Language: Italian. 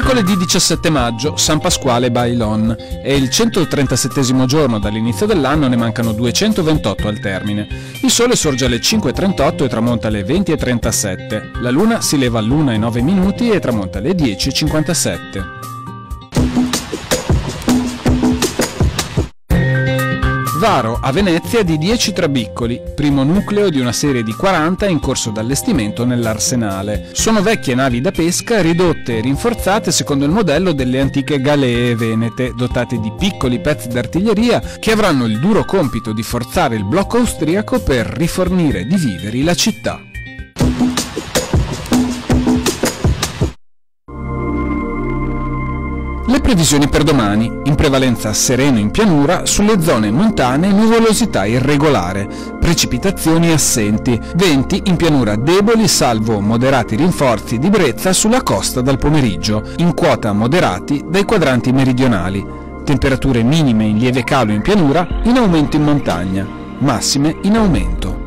Mercoledì 17 maggio, San Pasquale Bailon. È il 137° giorno dall'inizio dell'anno, ne mancano 228 al termine. Il sole sorge alle 5:38 e tramonta alle 20:37. La luna si leva all'1:09 e tramonta alle 10:57. Varo a Venezia di 10 trabiccoli, primo nucleo di una serie di 40 in corso d'allestimento nell'arsenale. Sono vecchie navi da pesca ridotte e rinforzate secondo il modello delle antiche galee venete, dotate di piccoli pezzi d'artiglieria che avranno il duro compito di forzare il blocco austriaco per rifornire di viveri la città. Le previsioni per domani: in prevalenza sereno in pianura, sulle zone montane nuvolosità irregolare, precipitazioni assenti, venti in pianura deboli salvo moderati rinforzi di brezza sulla costa dal pomeriggio, in quota moderati dai quadranti meridionali, temperature minime in lieve calo in pianura, in aumento in montagna, massime in aumento.